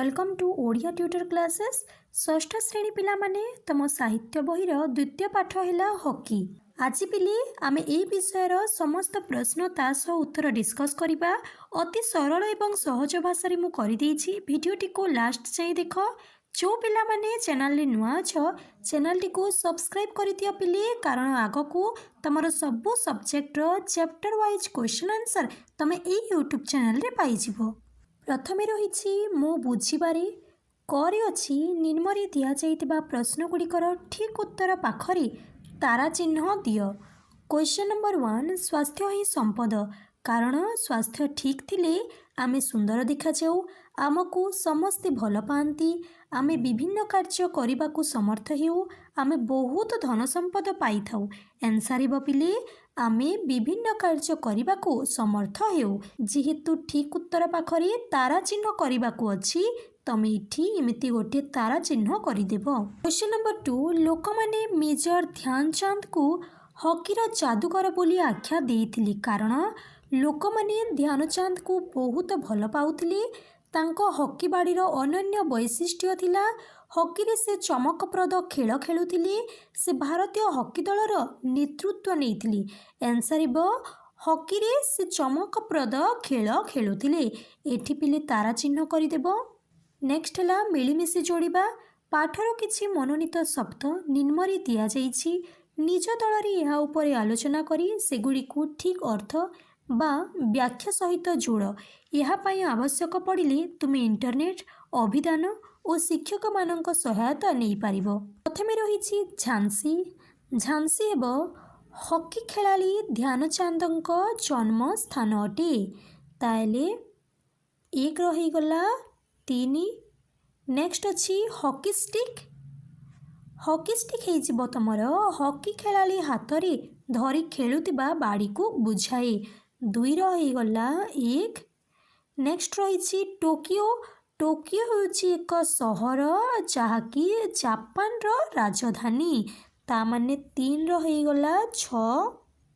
Welcome to Odia tutor classes. षष्ठ श्रेणी पिला माने तम साहित्य बहिर द्वितीय पाठ है हॉकी। आज पिले आमे ए विषयर समस्त प्रश्न तास उत्तर डिस्कस करिबा। अति सरल एवं सहज भाषा रे मु करि देछि। वीडियोटी को लास्ट जाई देख। जो पिला माने चैनल रे नुआ छ चैनल टी को सब्सक्राइब करि दियो पिले, कारण आगो को तमरो सब सब्जेक्ट रो चैप्टर वाइज क्वेश्चन आंसर तमे ए यूट्यूब चैनल रे पाई जिवो। प्रथमे रही मो बुझीबारे करे अच्छी निम्नरे दि जाइतिबा प्रश्न गुड़िकर ठीक उत्तर पाखरे तारा चिन्ह दियो। क्वेश्चन नंबर 1, स्वास्थ्य ही संपद। कारण स्वास्थ्य ठीक थिले आमे सुंदर देखा जाऊ, आमको समस्ते भल पाती, आमे विभिन्न कार्य करने को समर्थ हेउ, आमे बहुत धन संपद पाई थाउ। आंसर हेब पिले आमे विभिन्न कार्य करने को समर्थ हेउ। जेहेतु ठीक उत्तर पाखरे तारा चिन्ह करने को अच्छी, तमे इठी एमिति गोटे तारा चिन्ह करदेव। क्वेश्चन नंबर 2, लोक माने मेजर ध्यानचंद को हॉकीर जादूगर बोली आख्या देइथिले। कारण लोक माने ध्यानचंद को बहुत भल पाउथिले। तांको हॉकी बाड़ीर अनन्य वैशिष्ट्य थिला। हॉकी रे से चमकप्रद खेल खेलुथिले। से भारतीय हॉकी दलर नेतृत्व नेइथिले। आंसर हेब हॉकी रे से चमकप्रद खेल खेलुथिले। एठी पिले तारा चिन्ह करदेव। नेक्स्ट है मिलीमिशी जोड़िबा। पाठर किछि मनोनीत शब्द निम्नरे दिया जाइछि। निज दल रे यहा उपरे आलोचना करी सेगुड़ी को ठीक अर्थ बा व्याख्या सहित जोड़। यहा पाई आवश्यक पड़िले तुमे इंटरनेट, अभिधान और शिक्षक मानक सहायता नहीं पारिबो। प्रथमे रही झांसी। झांसी हेब हॉकी खेलाली ध्यानचंदक जन्म स्थान अटे। ताले एक रही गला 3। नेक्स्ट अच्छी हॉकी स्टिक। हॉकी स्टिक हो तुमर हॉकी खेलाली हाथ रे धरी खेलुतिबा बाड़ी को बुझाए। 2 रही गला 1। नेक्स्ट रही टोकियो। टोकियो होउची एक सहर जहाँकि जापान रो राजधानी। ता माने 3 रही गला 6।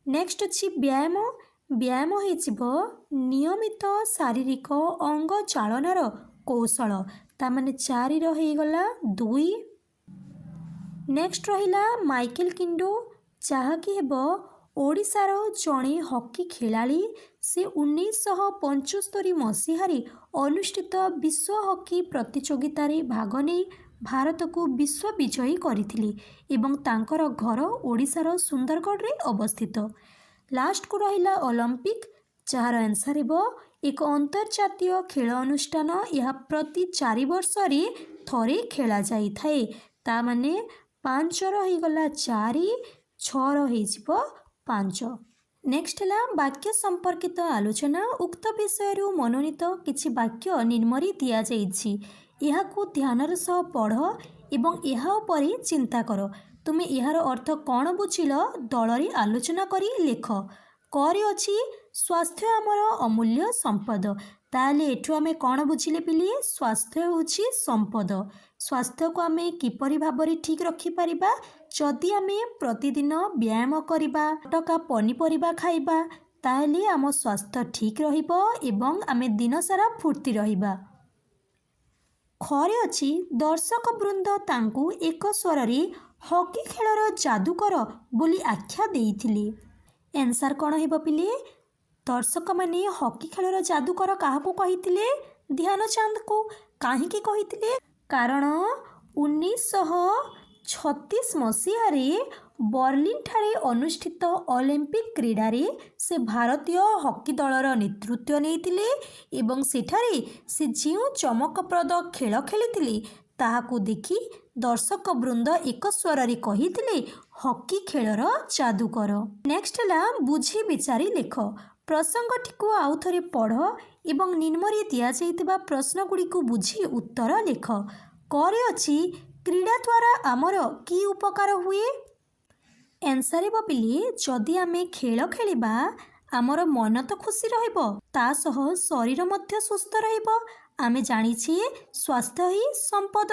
नेक्स्ट अच्छी व्यायाम। व्यायाम हो नियमित शारीरिक अंग चालनार कौशल। ता माने 4 रही गला 2। नेक्स्ट रहिला माइकेल किंडो, जहाँकि हेब ओडिशार जड़े हॉकी खेलाड़ी। से 1975 मसीहारे अनुष्ठित विश्व हॉकी प्रतियोगिता रे भाग नहीं भारत को विश्व विजयी करथिले एवं तांकर घर ओडिशार सुंदरगढ़ रे अवस्थित। लास्ट को रहिला ओलंपिक, जार आंसर हेब एक अंतर्जातीय खेल अनुष्ठान। यह प्रति 4 वर्ष रे थरे खेला जाई थाए। ता माने 5 रही गला 4, 6 रही जिवो 5। नेक्स्ट है वाक्य संपर्कित आलोचना। उक्त विषय मनोनीत किछि वाक्य निम्नरे दिया जाइछि। एहाकु ध्यानर सह पढ़ एवं एहा उपरे चिंता कर। तुमे एहार अर्थ कौन बुझिल दलरे आलोचना करी लेख। करे अछि स्वास्थ्य आमर अमूल्य संपद। ताले एठु आमे कौन बुझिले पिले, स्वास्थ्य होछि संपद। स्वास्थ्य को आमे किपरि भाबरे ठीक रखि परिबा, जदि आमे प्रतिदिन व्यायाम करिबा, टका पनीपरिबा खाइबा, ताले आम स्वास्थ्य ठीक रहिबो एवं आमे दिन सारा फुर्ती रहिबा। खरे अछि दर्शक वृंद तांकु एक स्वर रे हॉकी खेलर जादूकर बोली आख्या देइथिले। आंसर कौन हेब पिले, दर्शक माने हॉकी खेलर जादूकर काहाकू कहिथिले, ध्यानचंद को। काहेकि कहिथिले, कारण 1936 मसीहारे बर्लिन ठारे अनुष्ठित ओलंपिक क्रीडा रे से भारतीय हॉकी दलर नेतृत्व नेइथिले एवं सेठारे से जिउ चमकप्रद खेल खेलिथिले ताहाकू देखि दर्शक वृंद एक स्वर रे कहिथिले हॉकी खेलर जादूकर। नेक्स्ट है बुझी विचारी लेख। प्रसंगटी को आउ थरे पढ़ एवं निम्नरे दिया जाइतिबा प्रश्न गुड़ी को बुझी उत्तर लेख। करे अछि क्रीडा द्वारा आमर की उपकार हुए। आंसर हेब पिले, जदि आमे खेल खेलिबा आमर मन तो खुशी रहिबो, ता सह शरीर मध्य सुस्थ रहिबो। आमे जानिछे स्वास्थ्य ही संपद।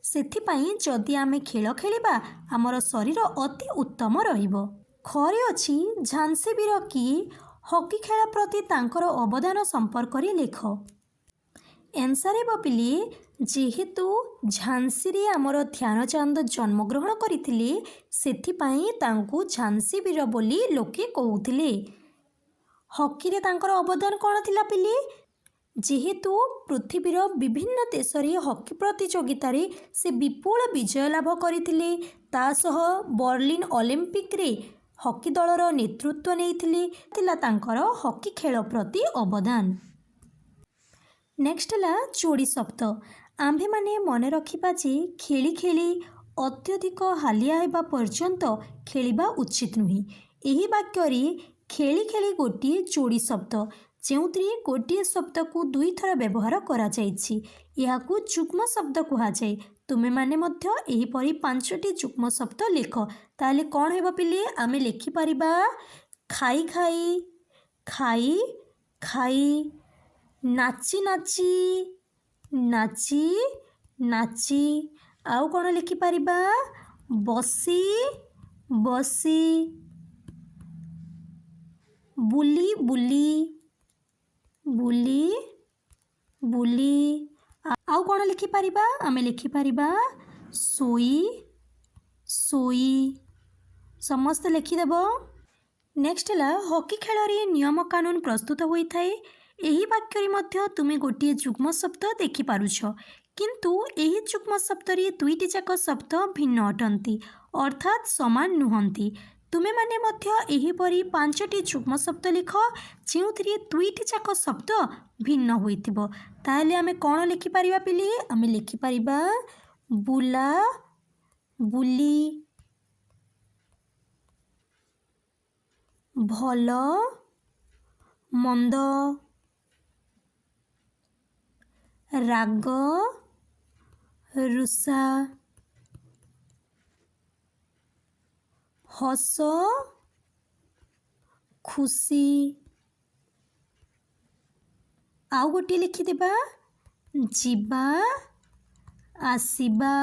सेथिपाई जदि आमे खेल खेलिबा आमर शरीर अति उत्तम रहिबो। खरे अछि झांसी वीर की हॉकी खेल प्रति तांकर अवदान संपर्क रे लेख। एनसर हेब पिले जेहेतु झांसी आमर ध्यानचंद जन्मग्रहण करथिले सेथिपाई तांकू झांसी वीर बोली लोके कहउथिले। हॉकी रे तांकर अवदान कौन थिला पिले? जेहेतु पृथ्वीर विभिन्न देश रे हॉकी प्रतियोगिता रे से विपुल विजय लाभ करथिले, ता सह बर्लिन ओलंपिक रे हॉकी दलर नेतृत्व नेइथिले, थिला तांकर हॉकी खेल प्रति अवदान। नेक्स्ट है जोड़ी शब्द। आम्भे माने मन रखिबा जे खेली खेली अत्यधिक हालिया हेबा पर्यंत खेलिबा उचित नुहे। एही वाक्य रे खेली खेली गोटे जोड़ी शब्द जेउतरी गोटे शब्द को दुई थर व्यवहार करा जायछि, याकू जुग्म शब्द कहा जाय। तुमे माने मध्य एही परी पांचटी जुग्म शब्द लेख, ताले कौन हेबा पिले? आमे लेखि परिबा खाई खाई, खाई खाई, नाची नाची, नाची नाची, आउ कौन लिखि परिबा? बसी बसी, बुली बुली, बुली बुली, आउ कौन लिखि परिबा? आमे लिखि परिबा सोई सोई। समस्त लिखिदेव। नेक्स्ट है हॉकी खेल रे नियम कानून प्रस्तुत होता है। एही वाक्य रे मध्य तुमे गोटे जुग्म शब्द देखि पारुछ, किंतु एही जुग्म शब्द रे दुईटी जाक शब्द भिन्न अटंती, अर्थात समान नुहंती। तुमे माने मध्य एही परी पांचटी जुग्म शब्द लिख जेउथिरे दुईटी जाक शब्द भिन्न होइतिबो। ताहले आमे कोन लिखि परिबा पिले? आमे लिखि परिबा बुला बुली, भल मंद, राग रुषा, हस खुशी। आउ गोटे लिखिदेबा जीवा आसीबा।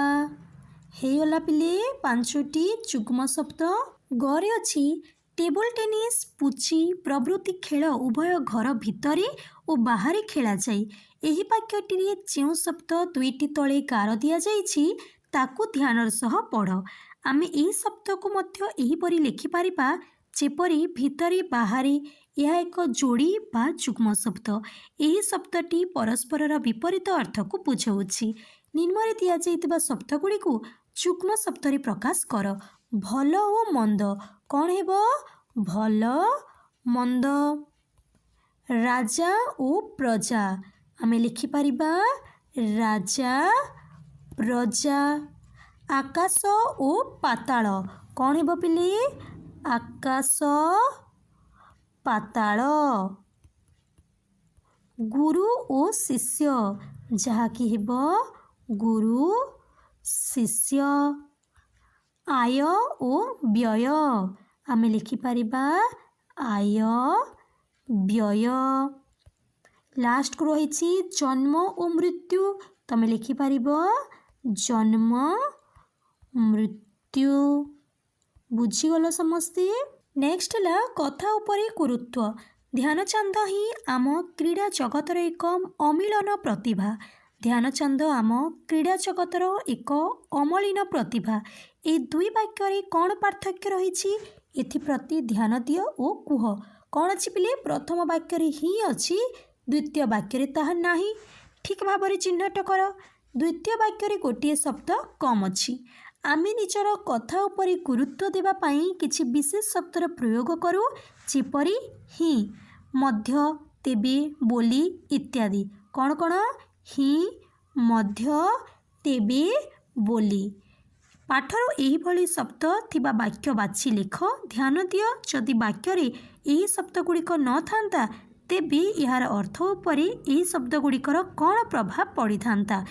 हेगला पिले पांचटी जुग्म शब्द। गरे अछि टेबल टेनिस पुची प्रभृति खेल उभय घर भितरे और बाहर खेला जाए। एही वाक्यटी जो शब्द दुईटी तले गार दिया जाइछि ताकू ध्यानर सह पढ़। आमे एही शब्द को मध्य एही परी लिखि पारिबा जेपरी भितरे बाहरे, यह एक जोड़ी बा जुग्म शब्द। एही शब्दटी परस्परर विपरीत अर्थ को बुझाउछि। निम्न दिया जाइतिबा शब्द गुडी को जुग्म शब्द रे प्रकाश कर। भल और मंद कौन हेबो? भल मंद। राजा और प्रजा आमे लिखि पारिबा राजा प्रजा। आकाश और पाताल कौन हेबो पिले? आकाश पाताल। गुरु और शिष्य जहाँकि हेबो गुरु शिष्य। आय और व्यय आमे लिखि पारिबा आय व्यय। लास्ट को रही जन्म और मृत्यु, तमे लिखि पारिबो जन्म मृत्यु। बुझीगल समस्ते? नेक्स्ट है कथा उपरे गुरुत्व। ध्यानचंद ही आम क्रीड़ा जगतर एक अमिलन प्रतिभा। ध्यानचंद आम क्रीड़ा जगतर एक अमलिन प्रतिभा। ए दुई वाक्य कौन पार्थक्य रही एप्रति ध्यान दियो और कुह। कौन अच्छी पिले? प्रथम वाक्य ही अच्छी, द्वितीय वाक्य ताहा नाही। ठीक भाव में चिन्हट कर। द्वितीय वाक्य गोटे शब्द कम अच्छी। आमे निजर कथा उपरे गुरुत्व देवा पाई किछि विशेष शब्दर प्रयोग करूँ, जेपरी ही, मध्य, तेबे, बोली इत्यादि। कौन कौन? ही, मध्य, तेबे, बोली। पाठर एही भली शब्द थिबा वाक्य बाछि लिख। ध्यान दियो जदि वाक्य रे एही शब्द गुड़िक न थांता तेबे यार अर्थ उपरे एही शब्द गुड़िकर कौन प्रभाव पड़ी थांता।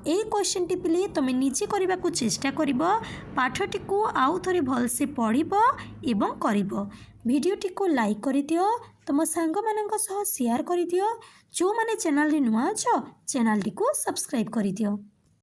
ए क्वेश्चन टी पिले तुम निजे करने को चेष्टा करिब। पाठटी को आउ थोड़े भलसे पढ़िब एवं करिब। वीडियोटी को लाइक कर दियो, तुम सांग मानक सह शेयर कर दियो। जो माने चैनल रे नुआ अछ चैनल टी को सब्सक्राइब कर दियो।